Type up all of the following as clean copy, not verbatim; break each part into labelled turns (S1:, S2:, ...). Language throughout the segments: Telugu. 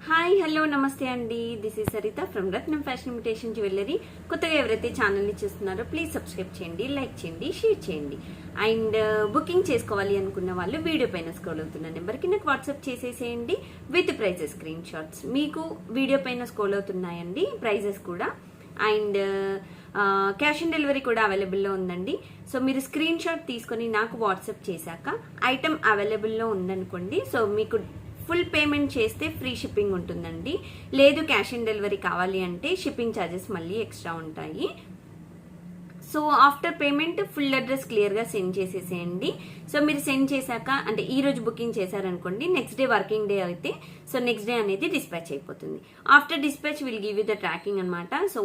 S1: హాయ్ హలో నమస్తే అండి, this is Saritha from Ratnam fashion imitation jewellery. కొత్తగా ఎవరైతే ఛానల్ని చూస్తున్నారో ప్లీజ్ సబ్స్క్రైబ్ చేయండి, లైక్ చేయండి, షేర్ చేయండి. అండ్ బుకింగ్ చేసుకోవాలి అనుకున్న వాళ్ళు వీడియో పైన స్క్రోల్ అవుతున్న నెంబర్కి నాకు వాట్సాప్ చేసేసేయండి విత్ ప్రైజెస్ స్క్రీన్ షాట్స్. మీకు వీడియో పైన స్క్రోల్ అవుతున్నాయండి ప్రైజెస్ కూడా. అండ్ క్యాష్ ఆన్ డెలివరీ కూడా అవైలబుల్లో ఉందండి. సో మీరు స్క్రీన్ షాట్ తీసుకొని నాకు వాట్సాప్ చేశాక ఐటమ్ అవైలబుల్లో ఉందనుకోండి, సో మీకు ఫుల్ పేమెంట్ చేస్తే ఫ్రీ షిప్పింగ్ ఉంటుందండి. లేదు క్యాష్ ఆన్ డెలివరీ కావాలి అంటే షిప్పింగ్ ఛార్జెస్ మళ్ళీ ఎక్స్ట్రా ఉంటాయి. So after payment full address క్లియర్గా సెండ్ చేసేసేయండి. సో మీరు సెండ్ చేశాక అంటే ఈ రోజు బుకింగ్ చేశారనుకోండి, నెక్స్ట్ డే వర్కింగ్ డే అయితే సో నెక్స్ట్ డే అనేది డిస్పాచ్ అయిపోతుంది. After dispatch will give you the tracking అనమాట. సో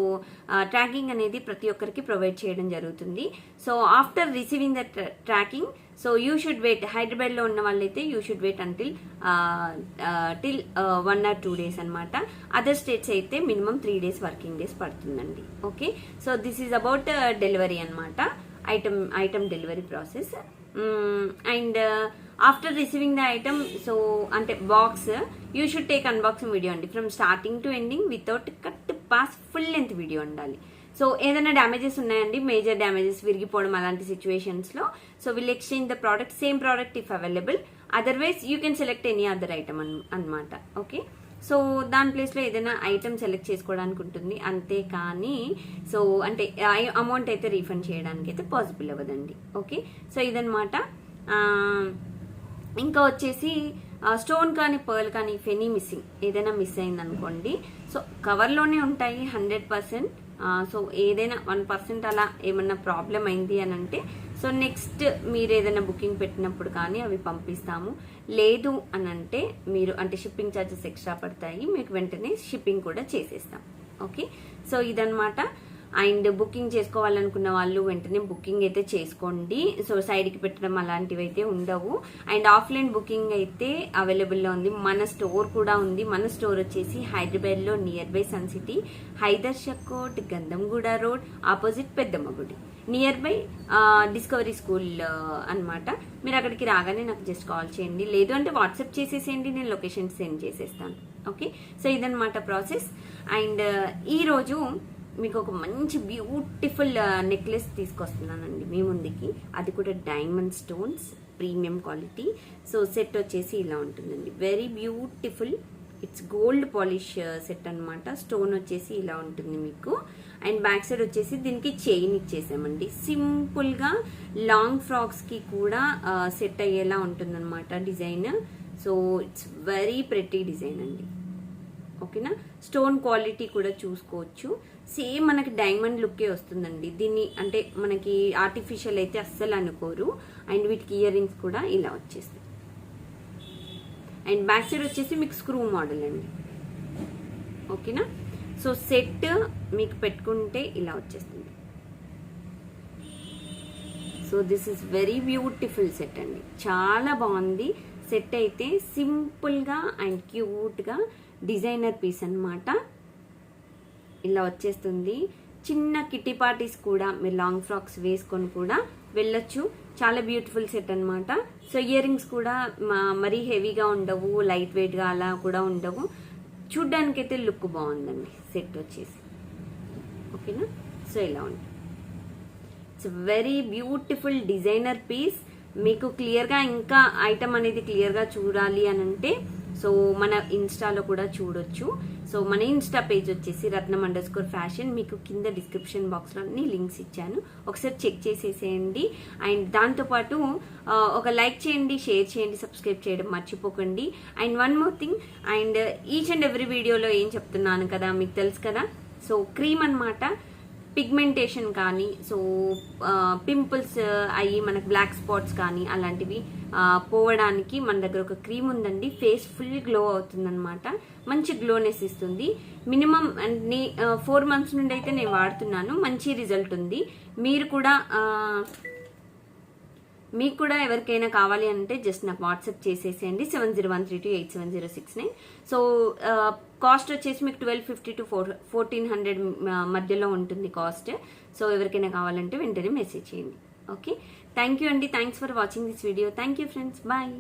S1: ట్రాకింగ్ అనేది ప్రతి ఒక్కరికి ప్రొవైడ్ చేయడం జరుగుతుంది. So after receiving the tracking, so you should wait. హైదరాబాద్లో ఉన్న వాళ్ళైతే you should wait till 1 or 2 days అనమాట. అదర్ స్టేట్స్ అయితే మినిమం 3 days వర్కింగ్ డేస్ పడుతుందండి. Okay, so this is about delivery అనమాట, item delivery process. And after receiving the item, so అంటే box you should take unboxing video అండి, from starting to ending without cut pass full length video ఉండాలి. సో ఏదైనా డ్యామేజెస్ ఉన్నాయండి, మేజర్ డ్యామేజెస్, విరిగిపోవడం అలాంటి సిచ్యువేషన్స్ లో so will exchange the product, same product if available. Otherwise you can select any other item అనమాట. ఓకే, సో దాని ప్లేస్లో ఏదైనా ఐటమ్ సెలెక్ట్ చేసుకోవడానికి ఉంటుంది అంతే, కానీ సో అంటే అమౌంట్ అయితే రీఫండ్ చేయడానికి అయితే పాసిబుల్ అవ్వదండి. ఓకే, సో ఇదనమాట. ఇంకా వచ్చేసి స్టోన్ కానీ పర్ల్ కానీ ఇఫ్ ఎనీ మిస్సింగ్, ఏదైనా మిస్ అయింది అనుకోండి, సో కవర్లోనే ఉంటాయి 100%. సో ఏదైనా 1% అలా ఏమన్నా ప్రాబ్లం అయింది అని అంటే సో నెక్స్ట్ మీరు ఏదైనా బుకింగ్ పెట్టినప్పుడు కానీ అవి పంపిస్తాము. లేదు అని అంటే మీరు అంటే షిప్పింగ్ ఛార్జెస్ ఎక్స్ట్రా పడతాయి, మీకు వెంటనే షిప్పింగ్ కూడా చేసేస్తాం. ఓకే, సో ఇదనమాట. అండ్ బుకింగ్ చేసుకోవాలనుకున్న వాళ్ళు వెంటనే బుకింగ్ అయితే చేసుకోండి. సో సైడ్కి పెట్టడం అలాంటివి అయితే ఉండవు. అండ్ ఆఫ్లైన్ బుకింగ్ అయితే అవైలబుల్లో ఉంది. మన స్టోర్ కూడా ఉంది. మన స్టోర్ వచ్చేసి హైదరాబాద్లో nearby Sun City, Hydershakote, Gandhamguda road, opposite Peddamma గుడి, నియర్ బై డిస్కవరీ స్కూల్ అనమాట. మీరు అక్కడికి రాగానే నాకు జస్ట్ కాల్ చేయండి, లేదు అంటే వాట్సాప్ చేసేసేయండి, నేను లొకేషన్ సెండ్ చేసేస్తాను. ఓకే, సో ఇదనమాట ప్రాసెస్. అండ్ ఈరోజు మీకు ఒక మంచి బ్యూటిఫుల్ నెక్లెస్ తీసుకొస్తున్నానండి మీ ముందుకి. అది కూడా diamond stones, premium quality. So set వచ్చేసి ఇలా ఉంటుందండి, very beautiful. It's gold polish set అనమాట. స్టోన్ వచ్చేసి ఇలా ఉంటుంది మీకు. అండ్ బ్యాక్ సైడ్ వచ్చేసి దీనికి చైన్ ఇచ్చేసామండి. సింపుల్గా లాంగ్ ఫ్రాక్స్కి కూడా సెట్ అయ్యేలా ఉంటుందన్నమాట design. So it's very pretty design అండి. ఓకేనా, స్టోన్ క్వాలిటీ కూడా చూసుకోవచ్చు. సేమ్ మనకి డైమండ్ లుక్కే వస్తుందండి. దీన్ని అంటే మనకి ఆర్టిఫిషియల్ అయితే అస్సలు అనుకోరు. అండ్ వీటికి ఇయర్ రింగ్స్ కూడా ఇలా వచ్చేస్తాయి. అండ్ బ్యాక్ సైడ్ వచ్చేసి మీకు స్క్రూ మోడల్ అండి. ఓకేనా, సో సెట్ మీకు పెట్టుకుంటే ఇలా వచ్చేస్తుంది. So this is very beautiful set అండి, చాలా బాగుంది సెట్ అయితే. సింపుల్గా అండ్ క్యూట్గా డిజైనర్ పీస్ అనమాట, ఇలా వచ్చేస్తుంది. చిన్న కిట్టి పార్టీస్ కూడా మీరు లాంగ్ ఫ్రాక్స్ వేసుకొని కూడా వెళ్ళొచ్చు. చాలా బ్యూటిఫుల్ సెట్ అనమాట. సో ఇయర్ రింగ్స్ కూడా మరీ హెవీగా ఉండవు, లైట్ వెయిట్గా అలా కూడా ఉండవు. చూడ్డానికైతే లుక్ బాగుందండి సెట్ వచ్చేసి. ఓకేనా, సో ఇలా ఉంటుంది. It's very beautiful designer piece. మీకు క్లియర్గా ఇంకా ఐటమ్ అనేది క్లియర్గా చూడాలి అని అంటే సో మన ఇన్స్టాలో కూడా చూడొచ్చు. సో మన ఇన్స్టా పేజ్ వచ్చేసి Ratnam_fashion. మీకు కింద డిస్క్రిప్షన్ బాక్స్లో అన్ని లింక్స్ ఇచ్చాను, ఒకసారి చెక్ చేసేసేయండి. అండ్ దాంతోపాటు ఒక లైక్ చేయండి, షేర్ చేయండి, సబ్స్క్రైబ్ చేయడం మర్చిపోకండి. And one more thing, and each and every వీడియోలో ఏం చెప్తున్నాను కదా మీకు తెలుసు కదా. సో క్రీమ్ అనమాట, పిగ్మెంటేషన్ కానీ సో పింపుల్స్ అయ్యి మనకు బ్లాక్ స్పాట్స్ కానీ అలాంటివి పోవడానికి మన దగ్గర ఒక క్రీమ్ ఉందండి. ఫేస్ ఫుల్ గ్లో అవుతుందన్నమాట, మంచి గ్లోనెస్ ఇస్తుంది. మినిమం 4 months నుండి అయితే నేను వాడుతున్నాను, మంచి రిజల్ట్ ఉంది. మీకు కూడా ఎవరికైనా కావాలి అంటే జస్ట్ నాకు వాట్సాప్ చేసేసేయండి 7013287069. సో కాస్ట్ వచ్చేసి మీకు 1250 to 1400 మధ్యలో ఉంటుంది కాస్ట్. సో ఎవరికైనా కావాలంటే వెంటనే మెసేజ్ చేయండి. ఓకే, థ్యాంక్ యూ అండి, thanks for watching this video. Thank you friends, bye.